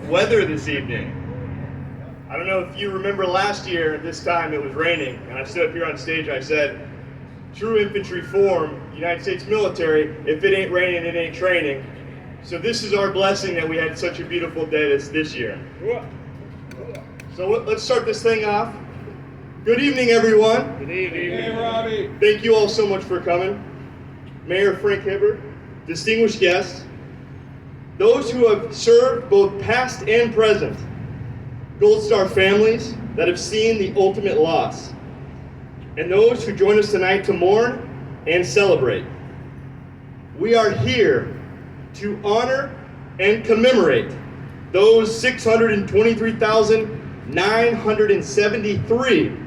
weather this evening. I don't know if you remember last year at this time it was raining, and I stood up here on stage and I said, true infantry form, United States military, if it ain't raining, it ain't training. So this is our blessing that we had such a beautiful day this year. So let's start this thing off. Good evening, everyone. Good evening. Hey, Robby. Thank you all so much for coming. Mayor Frank Hibbard, distinguished guests, those who have served both past and present, Gold Star families that have seen the ultimate loss, and those who join us tonight to mourn and celebrate. We are here to honor and commemorate those 623,973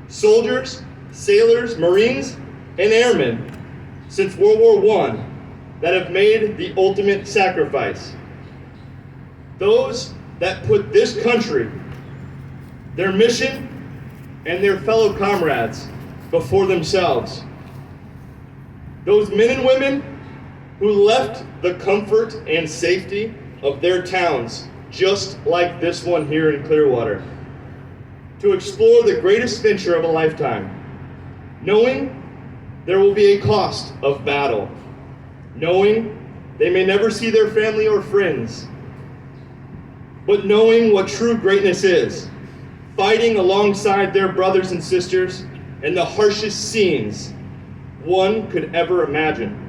soldiers, sailors, Marines, and airmen since World War I that have made the ultimate sacrifice. Those that put this country, their mission, and their fellow comrades before themselves. Those men and women who left the comfort and safety of their towns, just like this one here in Clearwater, to explore the greatest venture of a lifetime, knowing there will be a cost of battle, knowing they may never see their family or friends, but knowing what true greatness is, fighting alongside their brothers and sisters in the harshest scenes one could ever imagine.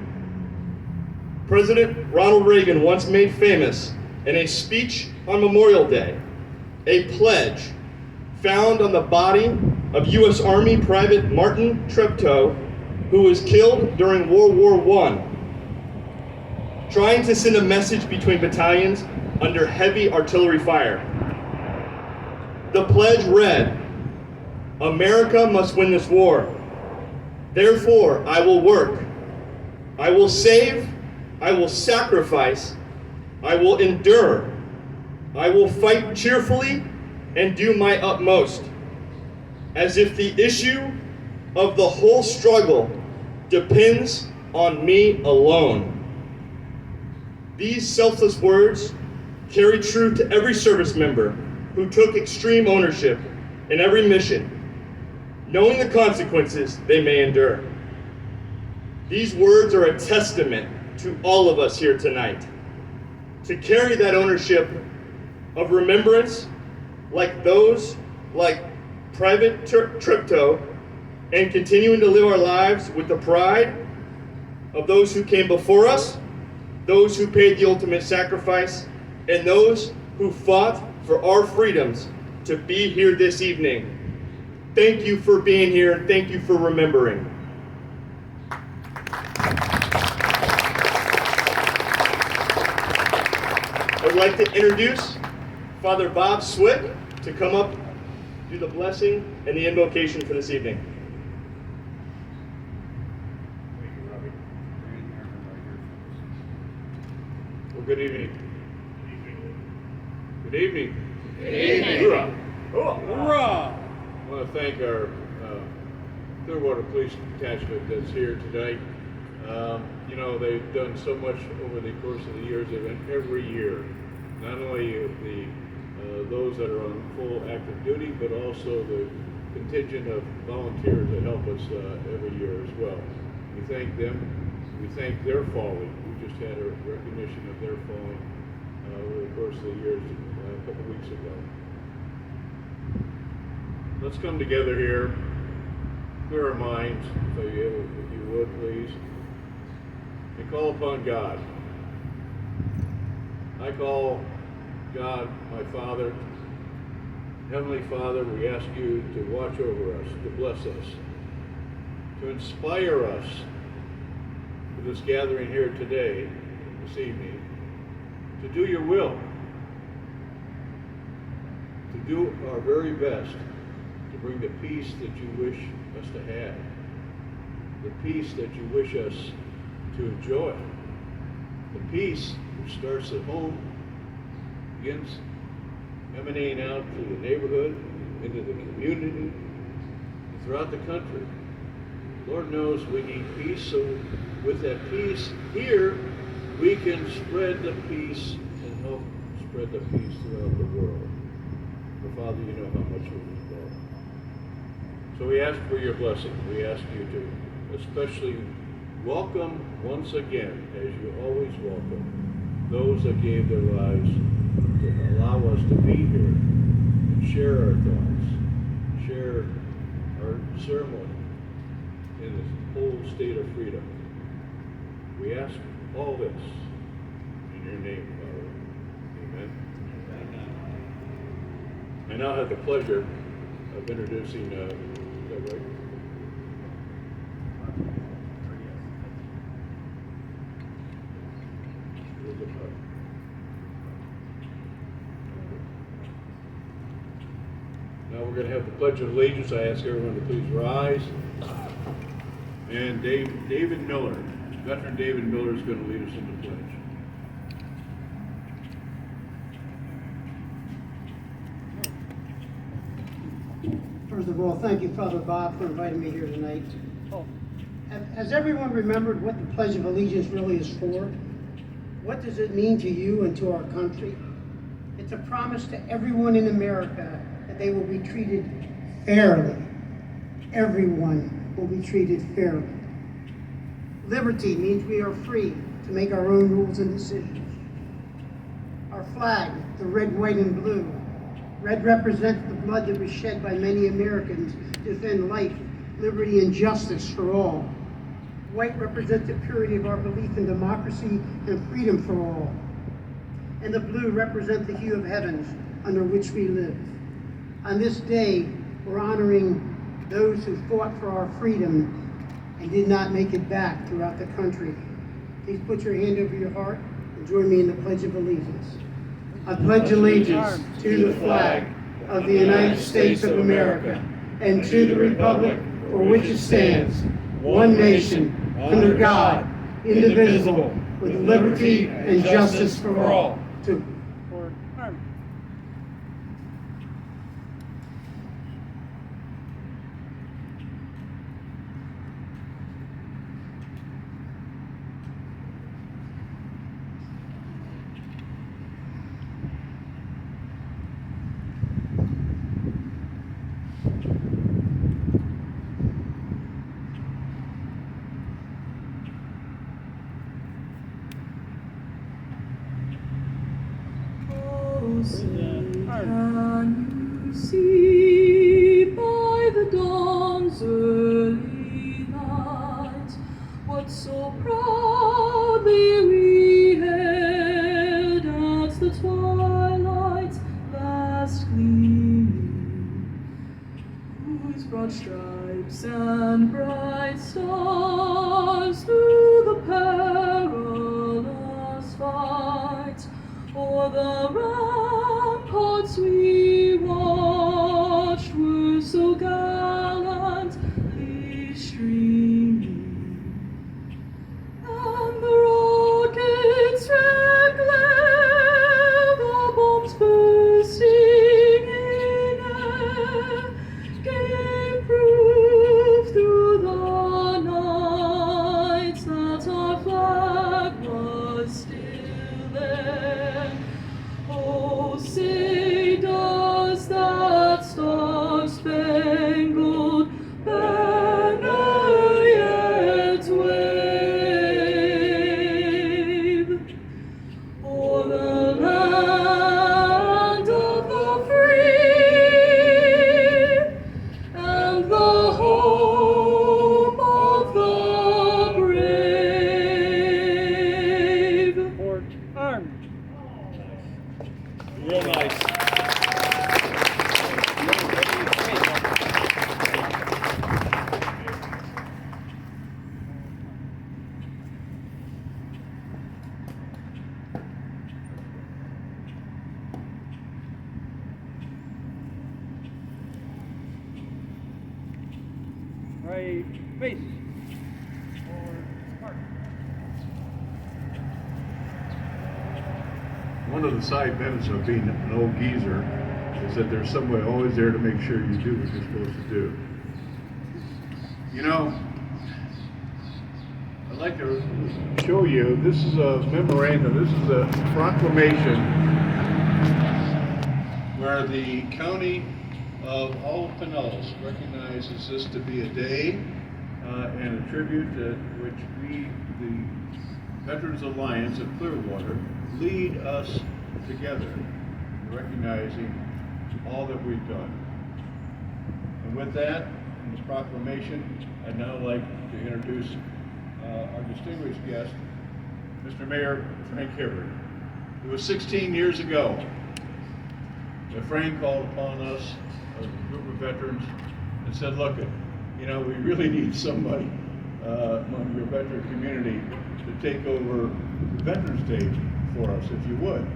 President Ronald Reagan once made famous in a speech on Memorial Day, a pledge found on the body of U.S. Army Private Martin Treptow, who was killed during World War I, trying to send a message between battalions under heavy artillery fire. The pledge read, "America must win this war. Therefore, I will work. I will save. I will sacrifice. I will endure. I will fight cheerfully and do my utmost, as if the issue of the whole struggle depends on me alone." These selfless words carry true to every service member who took extreme ownership in every mission, knowing the consequences they may endure. These words are a testament to all of us here tonight, to carry that ownership of remembrance like those like Private Treptow, and continuing to live our lives with the pride of those who came before us, those who paid the ultimate sacrifice, and those who fought for our freedoms to be here this evening. Thank you for being here, and thank you for remembering. I'd like to introduce Father Bob Swick to come up, do the blessing and the invocation for this evening. Thank you, Robby. Well, good evening. Good evening. Good evening. Hoorah. Hoorah! I want to thank our Clearwater Police Detachment that's here tonight. You know, they've done so much over the course of the years. They've been every year, not only those that are on full active duty, but also the contingent of volunteers that help us every year as well. We thank them. We thank their falling. We just had a recognition of their falling over the course of the years a couple weeks ago. Let's come together here, clear our minds, if you would, please, and call upon God. I call God, my Father, Heavenly Father, we ask you to watch over us, to bless us, to inspire us for this gathering here today, this evening, to do your will, to do our very best to bring the peace that you wish us to have, the peace that you wish us to enjoy, the peace which starts at home, begins emanating out through the neighborhood, into the community, throughout the country. Lord knows we need peace, so with that peace here, we can spread the peace and help spread the peace throughout the world. But Father, you know how much it is wrong. So we ask for your blessing. We ask you to especially welcome once again, as you always welcome, those that gave their lives to allow us to be here and share our thoughts, share our ceremony in this whole state of freedom. We ask all this in your name, Father. Amen. I now have the pleasure of introducing, is that right? Now we're going to have the Pledge of Allegiance. I ask everyone to please rise. And David Miller, Veteran David Miller, is going to lead us in the pledge. First of all, thank you, Father Bob, for inviting me here tonight. Has everyone remembered what the Pledge of Allegiance really is for? What does it mean to you and to our country? It's a promise to everyone in America that they will be treated fairly. Everyone will be treated fairly. Liberty means we are free to make our own rules and decisions. Our flag, the red, white, and blue. Red represents the blood that was shed by many Americans to defend life, liberty, and justice for all. White represents the purity of our belief in democracy and freedom for all. And the blue represents the hue of heavens under which we live. On this day, we're honoring those who fought for our freedom and did not make it back throughout the country. Please put your hand over your heart and join me in the Pledge of Allegiance. I pledge allegiance to the flag of the United States of America and to the republic for which it stands, one nation, under God, indivisible, with liberty and justice for all. Can you see by the dawn's early light what so proudly we hailed at the twilight's last gleaming, whose broad stripes and bright stars through the perilous fight o'er the ramparts we watched were so gallantly streaming, and the rockets' red glare, the bombs bursting in air, gave proof through the night that our flag was still there. Oh, say does that star-spangled banner yet wave o'er the land of the free and the home of the brave? Port armed. Real nice. Right face. Forward, mark. One of the side benefits of being an old geezer is that there's somebody always there to make sure you do what you're supposed to do. You know, I'd like to show you, this is a memorandum, this is a proclamation where the county of all Pinellas recognizes this to be a day and a tribute which we, the Veterans Alliance of Clearwater, lead us together in recognizing all that we've done. And with that, in the proclamation, I'd now like to introduce our distinguished guest, Mr. Mayor Frank Hibbard. It was 16 years ago that Frank called upon us, a group of veterans, and said, look, you know, we really need somebody among your veteran community to take over Veterans Day for us, if you would.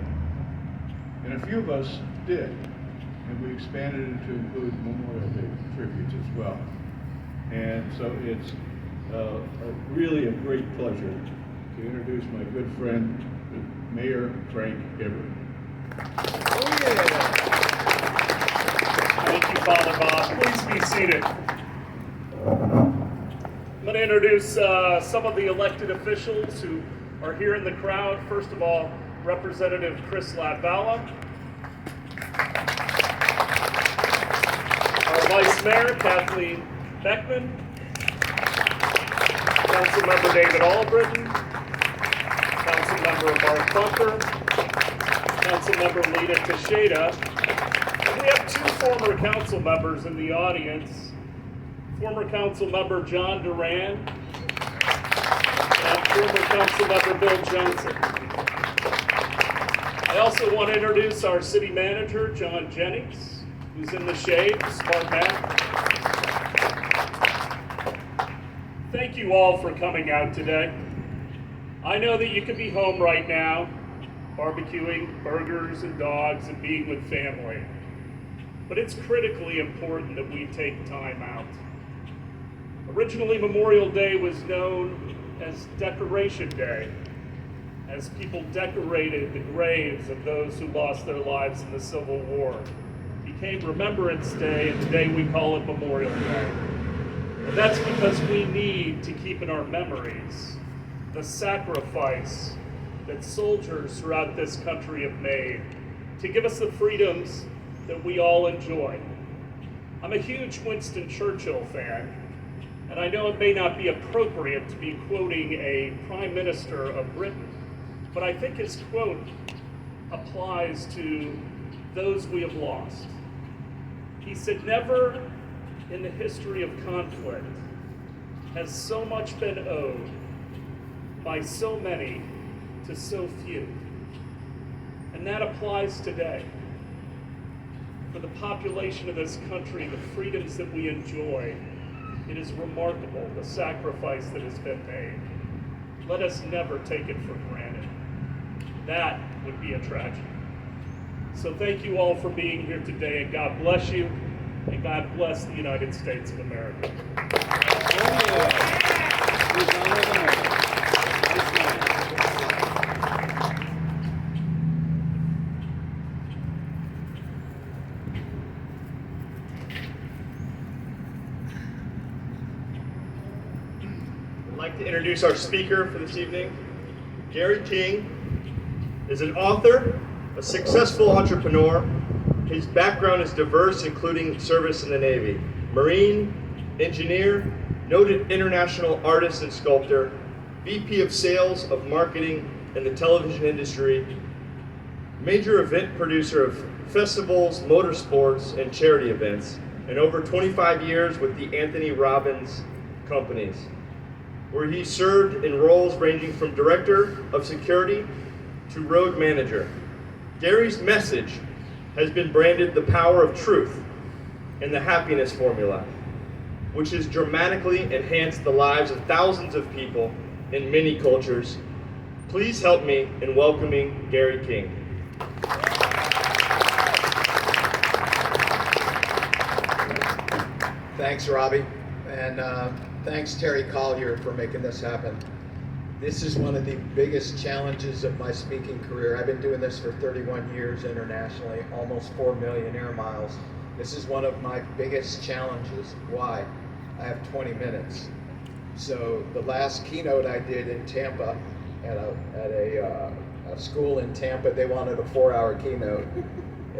And a few of us did, and we expanded it to include Memorial Day tributes as well. And so it's really a great pleasure to introduce my good friend, Mayor Frank Hibbard. Oh yeah! Thank you, Father Bob. Please be seated. I'm going to introduce some of the elected officials who are here in the crowd. First of all, Representative Chris Latvala. Our Vice Mayor, Kathleen Beckman. Councilmember David Albritton. Councilmember Mark Bunker. Councilmember Lita Teixeira. And we have two former council members in the audience. Former council member John Duran and former council member Bill Johnson. I also want to introduce our city manager, John Jennings, who's in the shade, smart man. Thank you all for coming out today. I know that you could be home right now, barbecuing burgers and dogs and being with family, but it's critically important that we take time out. Originally, Memorial Day was known as Decoration Day, as people decorated the graves of those who lost their lives in the Civil War. It became Remembrance Day, and today we call it Memorial Day. And that's because we need to keep in our memories the sacrifice that soldiers throughout this country have made to give us the freedoms that we all enjoy. I'm a huge Winston Churchill fan, and I know it may not be appropriate to be quoting a Prime Minister of Britain, but I think his quote applies to those we have lost. He said, "Never in the history of conflict has so much been owed by so many to so few." And that applies today. For the population of this country, the freedoms that we enjoy, it is remarkable the sacrifice that has been made. Let us never take it for granted. That would be a tragedy. So thank you all for being here today, and God bless you, and God bless the United States of America. I'd like to introduce our speaker for this evening. Gary King is an author, a successful entrepreneur. His background is diverse, including service in the Navy, Marine, engineer, noted international artist and sculptor, VP of Sales of Marketing in the television industry, major event producer of festivals, motorsports, and charity events, and over 25 years with the Anthony Robbins companies, where he served in roles ranging from director of security to road manager. Gary's message has been branded the power of truth and the happiness formula, which has dramatically enhanced the lives of thousands of people in many cultures. Please help me in welcoming Gary King. Thanks, Robby, and thanks, Terry Collier, for making this happen. This is one of the biggest challenges of my speaking career. I've been doing this for 31 years internationally, almost 4 million air miles. This is one of my biggest challenges. Why? I have 20 minutes. So the last keynote I did in Tampa, at a school in Tampa, they wanted a 4-hour keynote.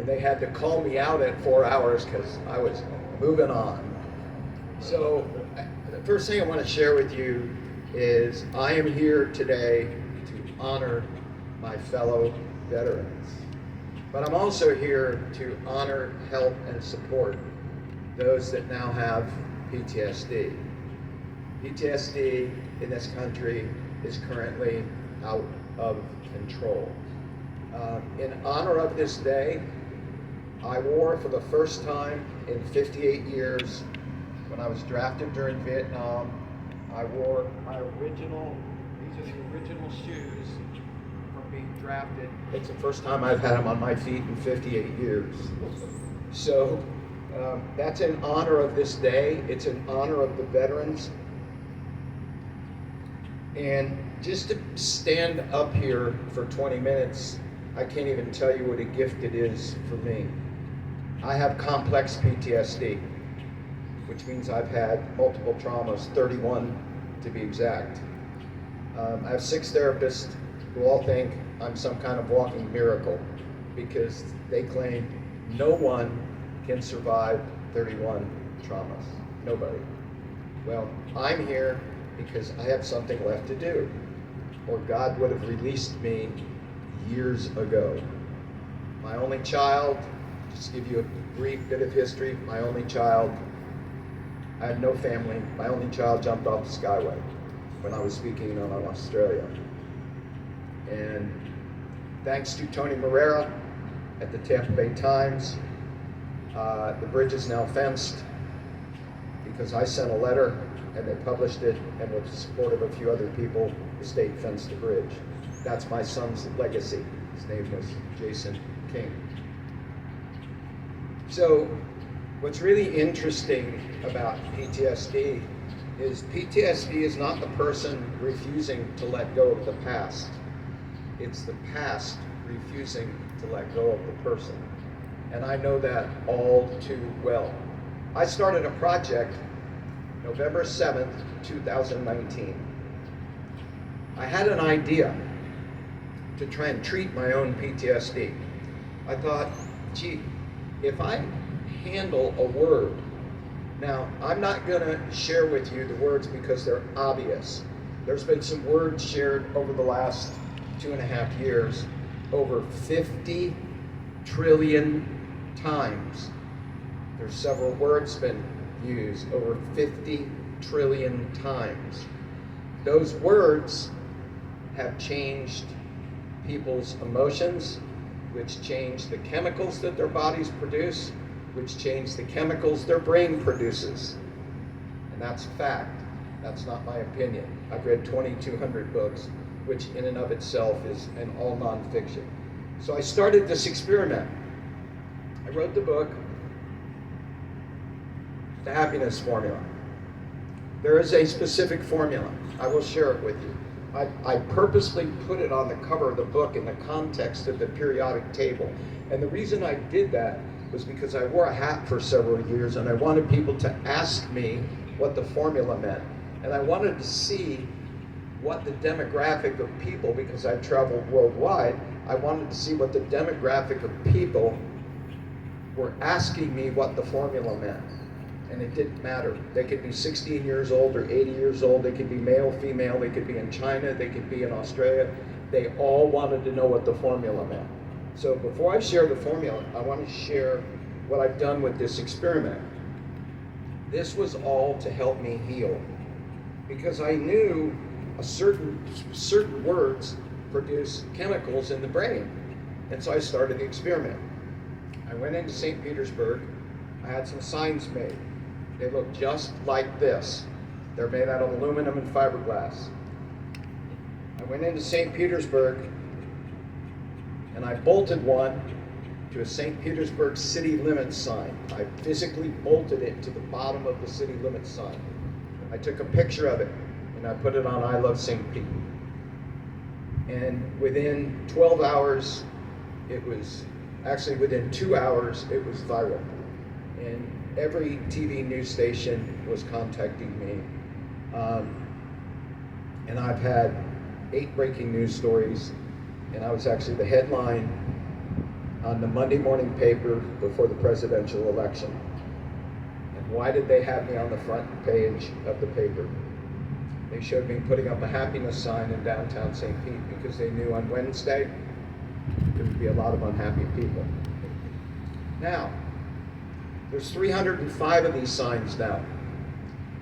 and they had to call me out at 4 hours because I was moving on. So the first thing I want to share with you is I am here today to honor my fellow veterans. But I'm also here to honor, help, and support those that now have PTSD. PTSD in this country is currently out of control. In honor of this day, I wore for the first time in 58 years, when I was drafted during Vietnam, I wore my original, these are the original shoes from being drafted. It's the first time I've had them on my feet in 58 years. So that's in honor of this day. It's in honor of the veterans. And just to stand up here for 20 minutes, I can't even tell you what a gift it is for me. I have complex PTSD, which means I've had multiple traumas, 31 to be exact. I have 6 therapists who all think I'm some kind of walking miracle because they claim no one can survive 31 traumas. Nobody. Well, I'm here because I have something left to do, or God would have released me years ago. My only child, just to give you a brief bit of history, my only child, I had no family, my only child jumped off the Skyway when I was speaking on Australia. And thanks to Tony Morera at the Tampa Bay Times, the bridge is now fenced because I sent a letter and they published it, and with the support of a few other people, the state fenced the bridge. That's my son's legacy. His name was Jason King. So what's really interesting about PTSD is not the person refusing to let go of the past. It's the past refusing to let go of the person. And I know that all too well. I started a project November 7th, 2019. I had an idea to try and treat my own PTSD. I thought, gee, if I handle a word, now I'm not gonna share with you the words because they're obvious. There's been some words shared over the last 2.5 years, over 50 trillion times. There's several words been used over 50 trillion times. Those words have changed people's emotions, which change the chemicals that their bodies produce, which change the chemicals their brain produces. And that's fact. That's not my opinion. I've read 2,200 books, which in and of itself is an all nonfiction. So I started this experiment. I wrote the book, The Happiness Formula. There is a specific formula. I will share it with you. I purposely put it on the cover of the book in the context of the periodic table. And the reason I did that was because I wore a hat for several years and I wanted people to ask me what the formula meant. And I wanted to see what the demographic of people, because I've traveled worldwide, I wanted to see what the demographic of people were asking me what the formula meant. And it didn't matter. They could be 16 years old or 80 years old. They could be male, female. They could be in China. They could be in Australia. They all wanted to know what the formula meant. So before I share the formula, I want to share what I've done with this experiment. This was all to help me heal, because I knew certain words produce chemicals in the brain. And so I started the experiment. I went into St. Petersburg. I had some signs made. They look just like this. They're made out of aluminum and fiberglass. I went into St. Petersburg and I bolted one to a St. Petersburg city limits sign. I physically bolted it to the bottom of the city limits sign. I took a picture of it and I put it on I Love St. Pete. And within 12 hours, within 2 hours, it was viral. And every TV news station was contacting me. And I've had 8 breaking news stories, and I was actually the headline on the Monday morning paper before the presidential election. And why did they have me on the front page of the paper? They showed me putting up a happiness sign in downtown St. Pete because they knew on Wednesday there would be a lot of unhappy people. Now, there's 305 of these signs now.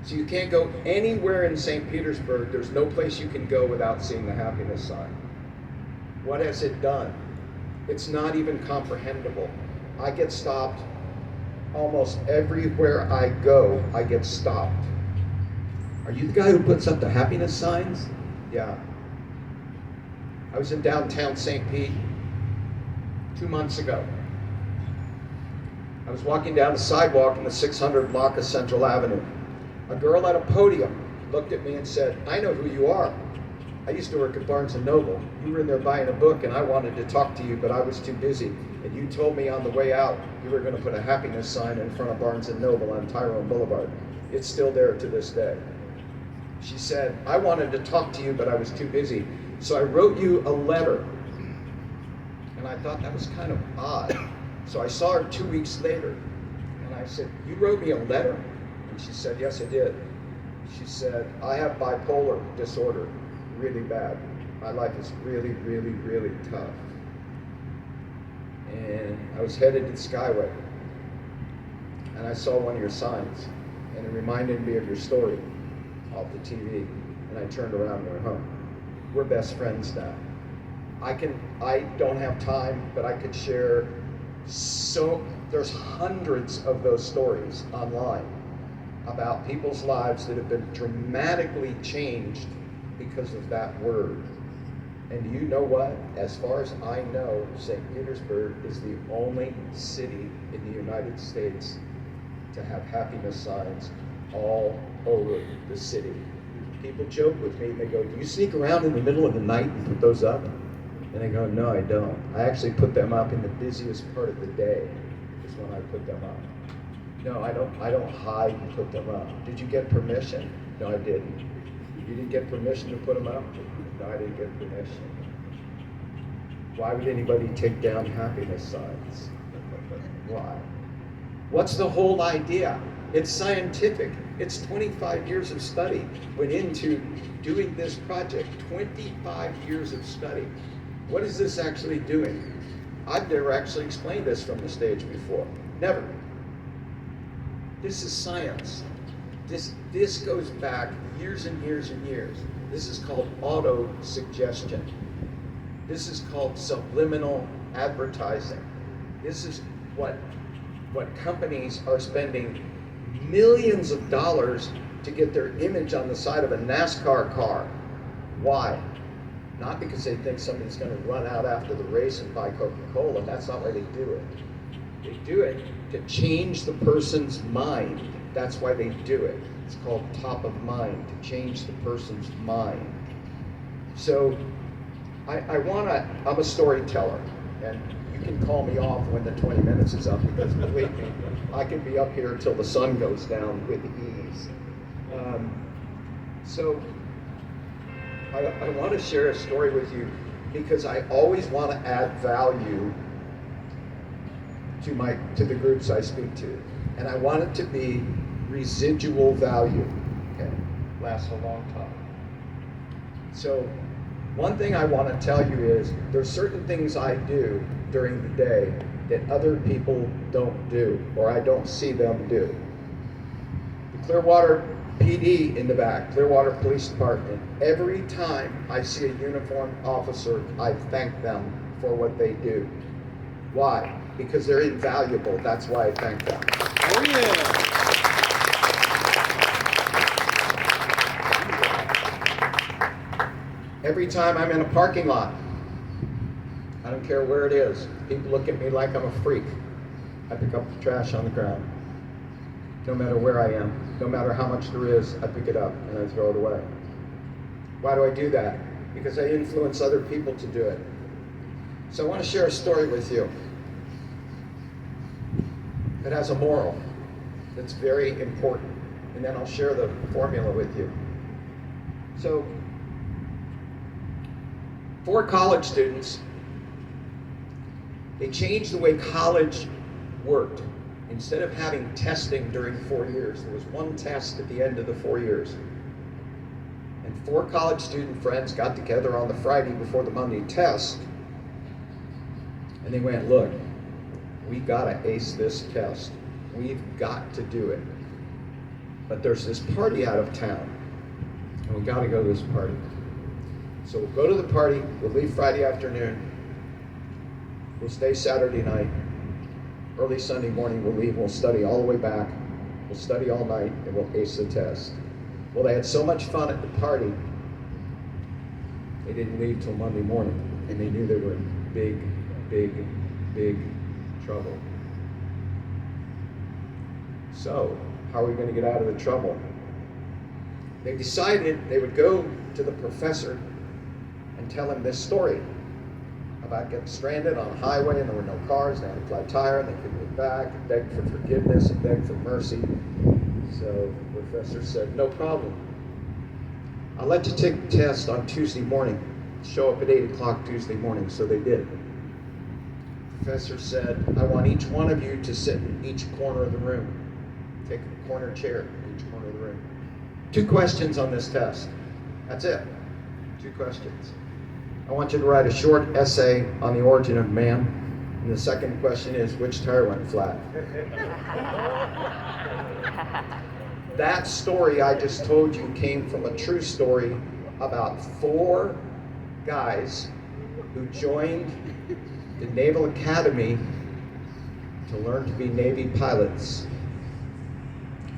So you can't go anywhere in St. Petersburg. There's no place you can go without seeing the happiness sign. What has it done? It's not even comprehensible. I get stopped almost everywhere I go. I get stopped. Are you the guy who puts up the happiness signs? Yeah. I was in downtown St. Pete 2 months ago. I was walking down the sidewalk in the 600 block of Central Avenue. A girl at a podium looked at me and said, "I know who you are. I used to work at Barnes & Noble. You were in there buying a book and I wanted to talk to you, but I was too busy. And you told me on the way out you were going to put a happiness sign in front of Barnes & Noble on Tyrone Boulevard. It's still there to this day." She said, "I wanted to talk to you, but I was too busy. So I wrote you a letter." And I thought that was kind of odd. So I saw her 2 weeks later and I said, "You wrote me a letter?" And she said, "Yes, I did." She said, "I have bipolar disorder, really bad. My life is really, really, really tough. And I was headed to Skyway and I saw one of your signs and it reminded me of your story off the TV, and I turned around and went home. We're best friends now. I don't have time, but I could share there's hundreds of those stories online about people's lives that have been dramatically changed because of that word. And you know what? As far as I know, St. Petersburg is the only city in the United States to have happiness signs all over the city. People joke with me, they go, "Do you sneak around in the middle of the night and put those up?" And I go, "No, I don't. I actually put them up in the busiest part of the day is when I put them up. No, I don't hide and put them up. Did you get permission?" "No, I didn't." "You didn't get permission to put them up?" "No, I didn't get permission." Why would anybody take down happiness signs? Why? What's the whole idea? It's scientific. It's 25 years of study went into doing this project. 25 years of study. What is this actually doing? I've never actually explained this from the stage before. Never. This is science. This goes back years and years and years. This is called auto-suggestion. This is called subliminal advertising. This is what companies are spending millions of dollars to get their image on the side of a NASCAR car. Why? Not because they think somebody's going to run out after the race and buy Coca-Cola. That's not why they do it. They do it to change the person's mind. That's why they do it. It's called top of mind, to change the person's mind. So I'm a storyteller, and you can call me off when the 20 minutes is up, because believe me, I can be up here until the sun goes down with ease. So I want to share a story with you because I always want to add value to the groups I speak to, and I want it to be residual value. Okay, lasts a long time. So one thing I want to tell you is there's certain things I do during the day that other people don't do, or I don't see them do. The Clearwater PD in the back, Clearwater Police Department, every time I see a uniformed officer, I thank them for what they do. Why? Because they're invaluable. That's why I thank them. Oh yeah. Every time I'm in a parking lot, I don't care where it is, people look at me like I'm a freak. I pick up the trash on the ground. No matter where I am, no matter how much there is, I pick it up and I throw it away. Why do I do that? Because I influence other people to do it. So I want to share a story with you. It has a moral that's very important, and then I'll share the formula with you. So 4 college students They changed the way college worked. Instead of having testing during 4 years, there was one test at the end of the 4 years. And 4 college student friends got together on the Friday before the Monday test, and they went, look, we gotta ace this test. We've got to do it. But there's this party out of town, and we gotta go to this party. So we'll go to the party, we'll leave Friday afternoon, we'll stay Saturday night, early Sunday morning we'll leave, we'll study all the way back, we'll study all night, and we'll ace the test. Well, they had so much fun at the party, they didn't leave till Monday morning, and they knew they were in big, big, big trouble. So, how are we going to get out of the trouble? They decided they would go to the professor and tell him this story about getting stranded on a highway and there were no cars, they had a flat tire, and they couldn't get back, and begged for forgiveness and begged for mercy. So the professor said, no problem. I'll let you take the test on Tuesday morning. Show up at 8 o'clock Tuesday morning. So they did. The professor said, I want each one of you to sit in each corner of the room. Take a corner chair in each corner of the room. 2 questions on this test. That's it. 2 questions. I want you to write a short essay on the origin of man. And the second question is, which tire went flat? That story I just told you came from a true story about 4 guys who joined the Naval Academy to learn to be Navy pilots.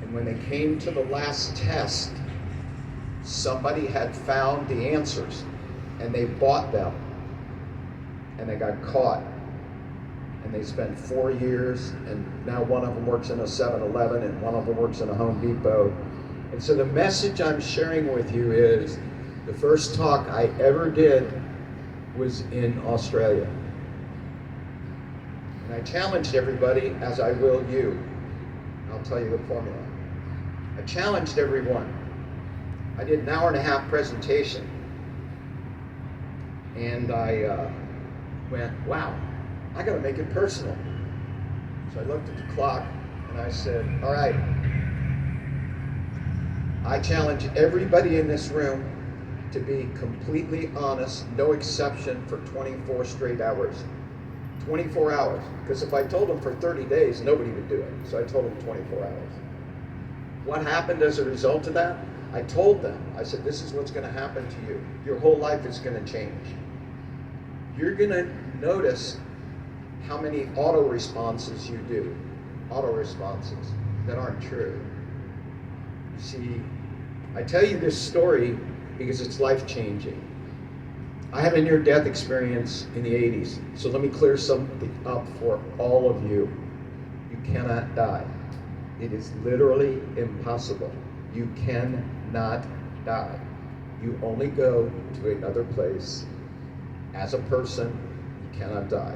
And when they came to the last test, somebody had found the answers and they bought them and they got caught. And they spent 4 years, and now one of them works in a 7-Eleven and one of them works in a Home Depot. And so the message I'm sharing with you is, the first talk I ever did was in Australia. And I challenged everybody, as I will you. I'll tell you the formula. I challenged everyone. I did an hour-and-a-half presentation, and I went, wow, I gotta make it personal. So I looked at the clock and I said, all right, I challenge everybody in this room to be completely honest, no exception, for 24 straight hours. 24 hours, because if I told them for 30 days, nobody would do it. So I told them 24 hours. What happened as a result of that? I told them, I said, this is what's gonna happen to you. Your whole life is gonna change. You're gonna notice how many auto responses you do, auto responses that aren't true. You see, I tell you this story because it's life-changing. I had a near-death experience in the 80s, so let me clear something up for all of you. You cannot die. It is literally impossible. You cannot die. You only go to another place. As a person, you cannot die.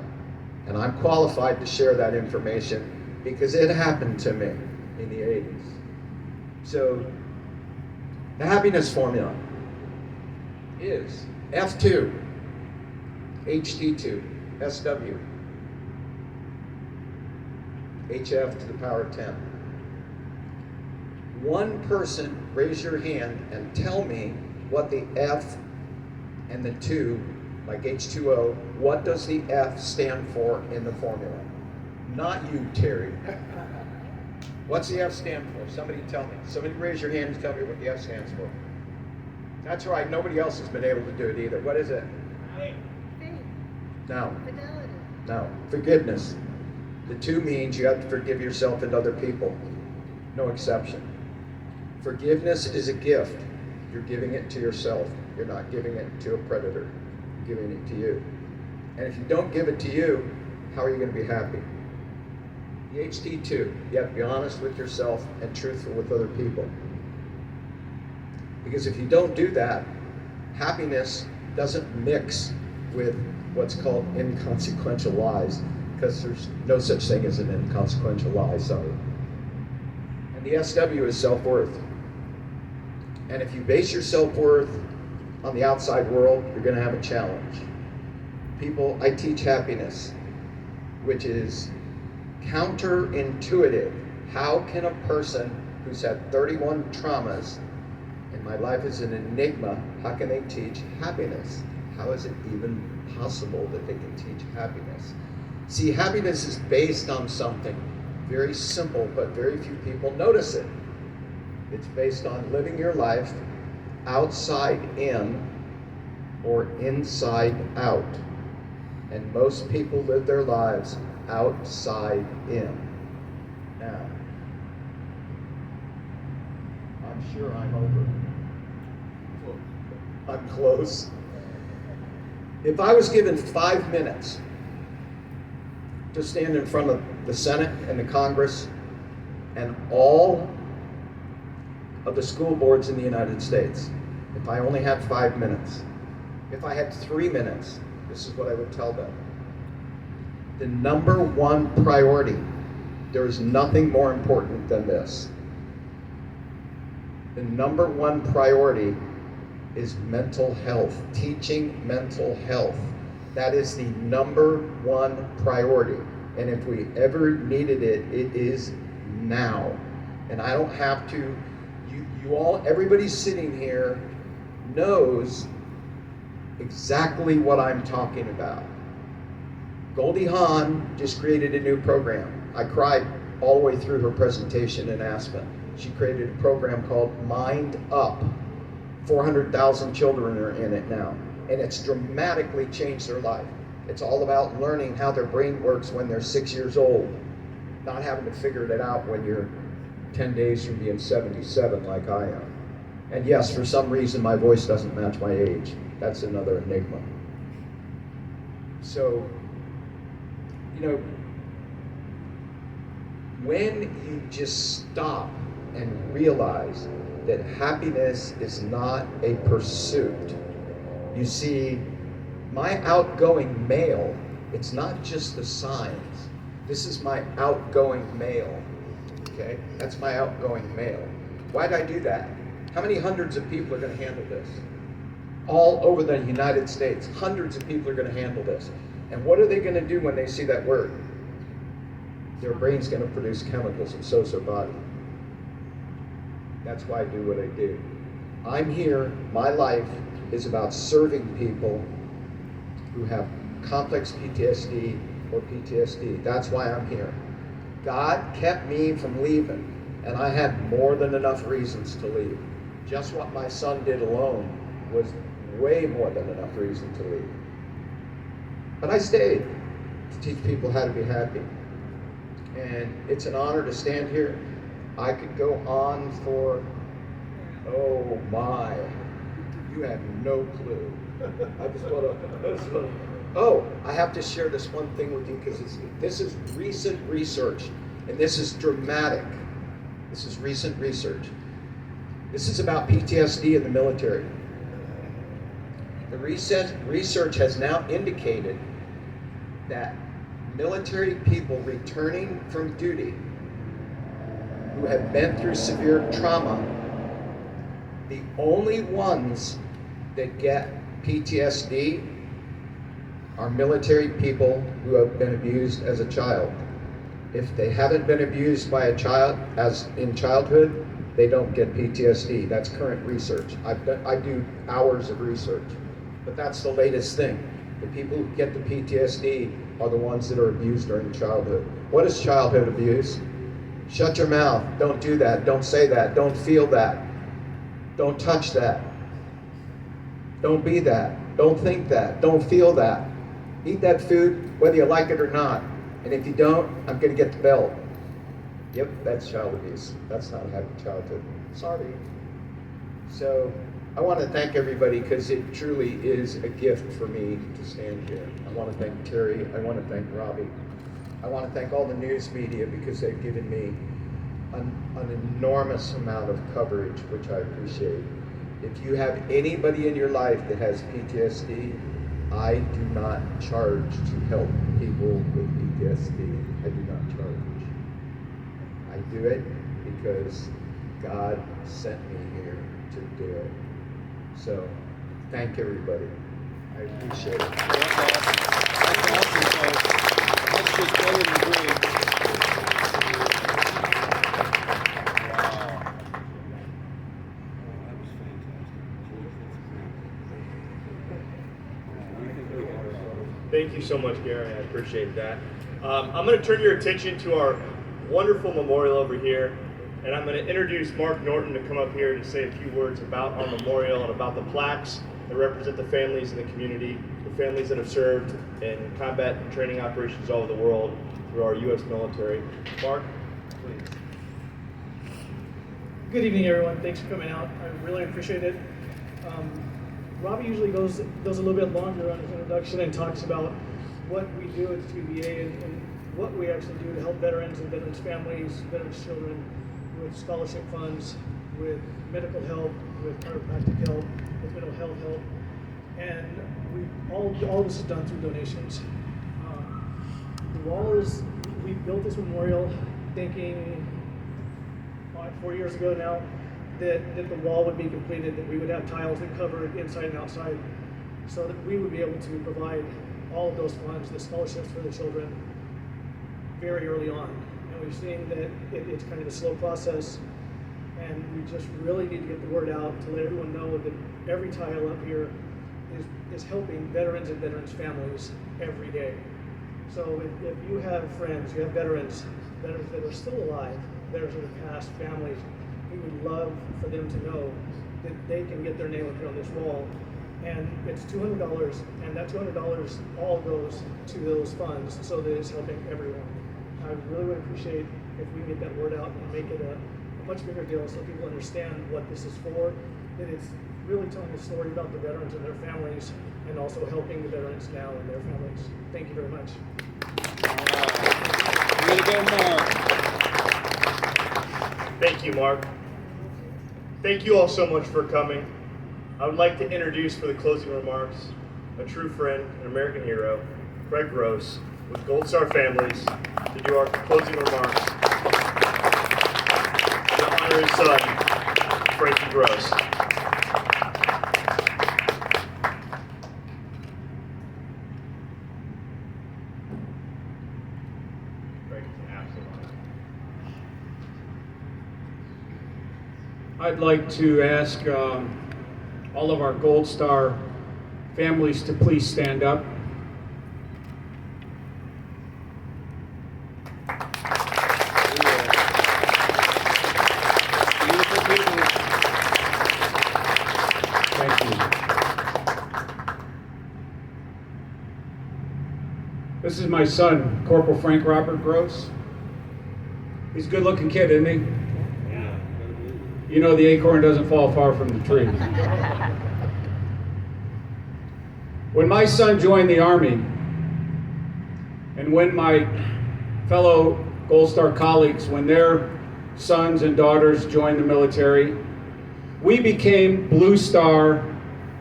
And I'm qualified to share that information because it happened to me in the 80s. So, the happiness formula is F2, HT2, SW, HF to the power of 10. One person raise your hand and tell me what the F and the 2, like H2O, what does the F stand for in the formula? Not you, Terry. What's the F stand for? Somebody tell me. Somebody raise your hand and tell me what the F stands for. That's right, nobody else has been able to do it either. What is it? Faith. No. Fidelity. No. Forgiveness. The 2 means you have to forgive yourself and other people. No exception. Forgiveness is a gift. You're giving it to yourself. You're not giving it to a predator. You're giving it to you. And if you don't give it to you, how are you going to be happy? The HT2, you have to be honest with yourself and truthful with other people. Because if you don't do that, happiness doesn't mix with what's called inconsequential lies, because there's no such thing as an inconsequential lie, sorry. And the SW is self-worth. And if you base your self-worth on the outside world, you're going to have a challenge. People, I teach happiness. which is counterintuitive. How can a person who's had 31 traumas, and my life is an enigma, how can they teach happiness? How is it even possible that they can teach happiness? See, happiness is based on something very simple, but very few people notice it. It's based on living your life outside in or inside out. And most people live their lives outside in. Now, I'm sure I'm over. I'm close. If I was given 5 minutes to stand in front of the Senate and the Congress and all of the school boards in the United States, if I only had 5 minutes, if I had 3 minutes, this is what I would tell them. The number one priority, there is nothing more important than this. The number one priority is mental health, teaching mental health. That is the number one priority. And if we ever needed it, it is now. And I don't have to, you all, everybody sitting here knows exactly what I'm talking about. Goldie Hawn just created a new program. I cried all the way through her presentation in Aspen. She created a program called Mind Up. 400,000 children are in it now, and it's dramatically changed their life. It's all about learning how their brain works when they're 6 years old, not having to figure it out when you're 10 days from being 77 like I am. And yes, for some reason my voice doesn't match my age. That's another enigma. So, you know, when you just stop and realize that happiness is not a pursuit. You see, my outgoing mail, it's not just the signs. This is my outgoing mail, okay? That's my outgoing mail. Why'd I do that? How many hundreds of people are gonna handle this? All over the United States, hundreds of people are gonna handle this. And what are they gonna do when they see that word? Their brain's gonna produce chemicals, and so's their body. That's why I do what I do. I'm here, my life is about serving people who have complex PTSD or PTSD. That's why I'm here. God kept me from leaving, and I had more than enough reasons to leave. Just what my son did alone was way more than enough reason to leave. But I stayed to teach people how to be happy. And it's an honor to stand here. I could go on for, oh my, you have no clue. I just want to, oh, I have to share this one thing with you because this is recent research, and this is dramatic. This is recent research. This is about PTSD in the military. The recent research has now indicated that military people returning from duty who have been through severe trauma, the only ones that get PTSD are military people who have been abused as a child. If they haven't been abused by a child as in childhood, they don't get PTSD. That's current research. I do hours of research, but that's the latest thing. The people who get the PTSD are the ones that are abused during childhood. What is childhood abuse? Shut your mouth. Don't do that. Don't say that. Don't feel that. Don't touch that. Don't be that. Don't think that. Don't feel that. Eat that food whether you like it or not. And if you don't, I'm going to get the belt. Yep, that's child abuse. That's not a happy childhood. Sorry. So I want to thank everybody because it truly is a gift for me to stand here. I want to thank Terry. I want to thank Robby. I want to thank all the news media because they've given me an enormous amount of coverage, which I appreciate. If you have anybody in your life that has PTSD, I do not charge to help people with PTSD. I do not charge. I do it because God sent me here to do it. So, thank everybody. I appreciate it. folks. That's just better than great. Wow. That was fantastic. Thank you so much, Gary. I appreciate that. I'm going to turn your attention to our wonderful memorial over here, and I'm going to introduce Marc Norton to come up here to say a few words about our memorial and about the plaques that represent the families in the community, the families that have served in combat and training operations all over the world through our U.S. military. Marc, please. Good evening, everyone. Thanks for coming out. I really appreciate it. Robby usually goes a little bit longer on his introduction and talks about what we do at the TVA and what we actually do to help veterans and veterans' families, veterans' children, with scholarship funds, with medical help, with chiropractic help, with mental health help, and all this is done through donations. We built this memorial thinking 4 years ago now that the wall would be completed, that we would have tiles that cover it inside and outside, so that we would be able to provide all of those funds, the scholarships for the children, very early on. And we've seen that it's kind of a slow process, and we just really need to get the word out to let everyone know that every tile up here is helping veterans and veterans' families every day. So if you have friends, you have veterans that are still alive, veterans that have passed, families, we would love for them to know that they can get their name up here on this wall. And it's $200, and that $200 all goes to those funds, so that it's helping everyone. I really would appreciate if we get that word out and make it a much bigger deal so people understand what this is for, that it's really telling a story about the veterans and their families, and also helping the veterans now and their families. Thank you very much. Way to go, Marc. Thank you, Marc. Thank you all so much for coming. I would like to introduce for the closing remarks a true friend, an American hero, Craig Gross, with Gold Star Families, to do our closing remarks. To honor his son, Frankie Gross. I'd like to ask all of our Gold Star families to please stand up. Thank you. This is my son, Corporal Frank Robert Gross. He's a good-looking kid, isn't he? You know the acorn doesn't fall far from the tree. When my son joined the Army, and when my fellow Gold Star colleagues, when their sons and daughters joined the military, we became Blue Star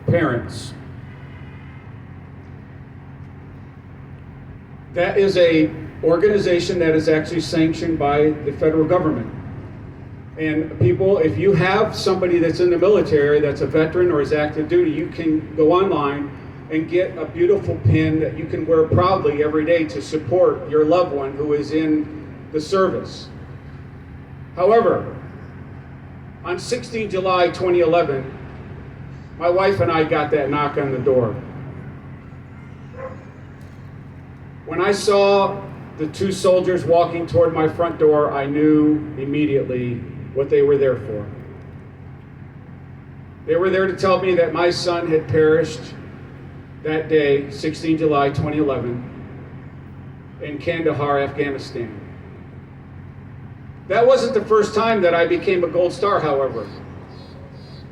parents. That is an organization that is actually sanctioned by the federal government. And people, if you have somebody that's in the military that's a veteran or is active duty, you can go online and get a beautiful pin that you can wear proudly every day to support your loved one who is in the service. However, on 16 July 2011, my wife and I got that knock on the door. When I saw the two soldiers walking toward my front door, I knew immediately what they were there for. They were there to tell me that my son had perished that day, 16 July 2011, in Kandahar, Afghanistan. That wasn't the first time that I became a Gold Star, however.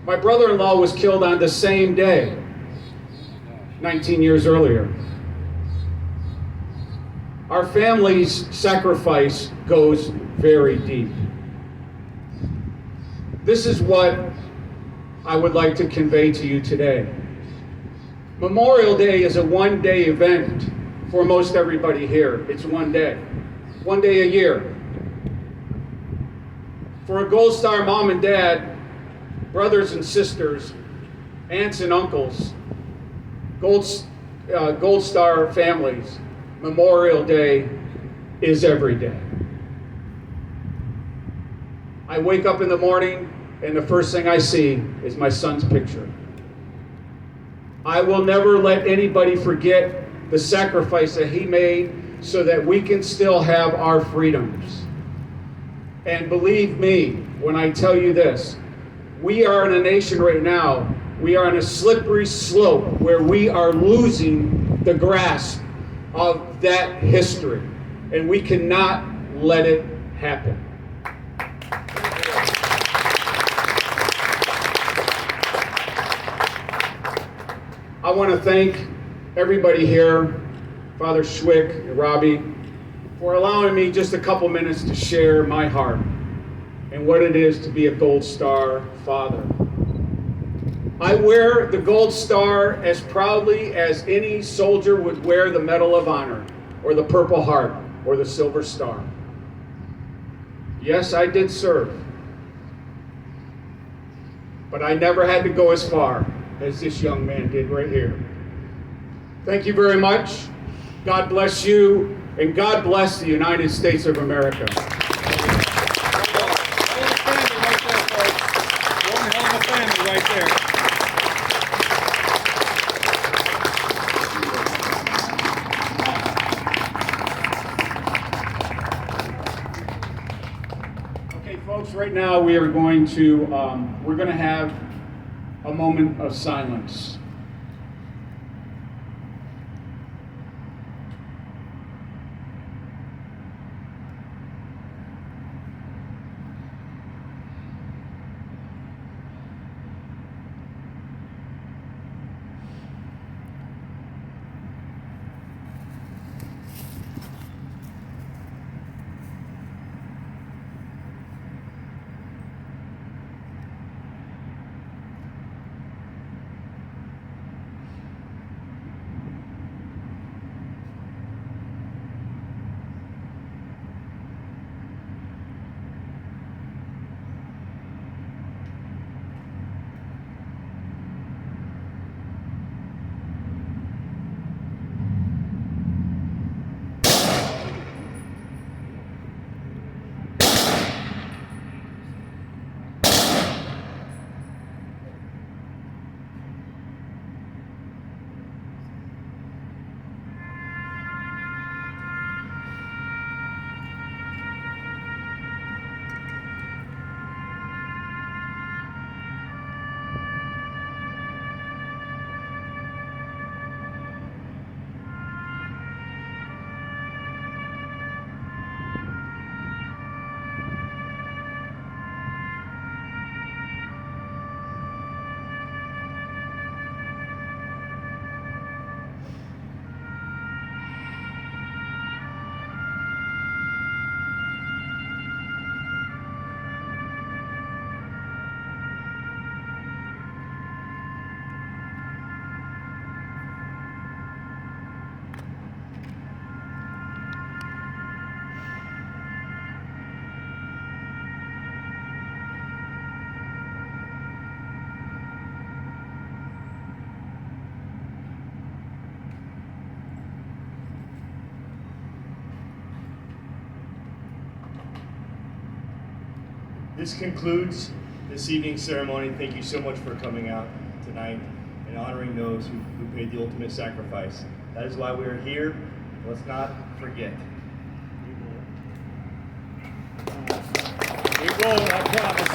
My brother-in-law was killed on the same day, 19 years earlier. Our family's sacrifice goes very deep. This is what I would like to convey to you today. Memorial Day is a one-day event for most everybody here. It's one day a year. For a Gold Star mom and dad, brothers and sisters, aunts and uncles, Gold Star families, Memorial Day is every day. I wake up in the morning and the first thing I see is my son's picture. I will never let anybody forget the sacrifice that he made so that we can still have our freedoms. And believe me when I tell you this, we are in a nation right now, we are on a slippery slope where we are losing the grasp of that history. And we cannot let it happen. I want to thank everybody here, Father Swick and Robby, for allowing me just a couple minutes to share my heart and what it is to be a Gold Star father. I wear the Gold Star as proudly as any soldier would wear the Medal of Honor, or the Purple Heart, or the Silver Star. Yes, I did serve, but I never had to go as far as this young man did right here. Thank you very much. God bless you, and God bless the United States of America. One hell of a family right there. Okay, folks, right now we are going to, have a moment of silence. This concludes this evening's ceremony. Thank you so much for coming out tonight and honoring those who paid the ultimate sacrifice. That is why we are here. Let's not forget. We won't, I promise.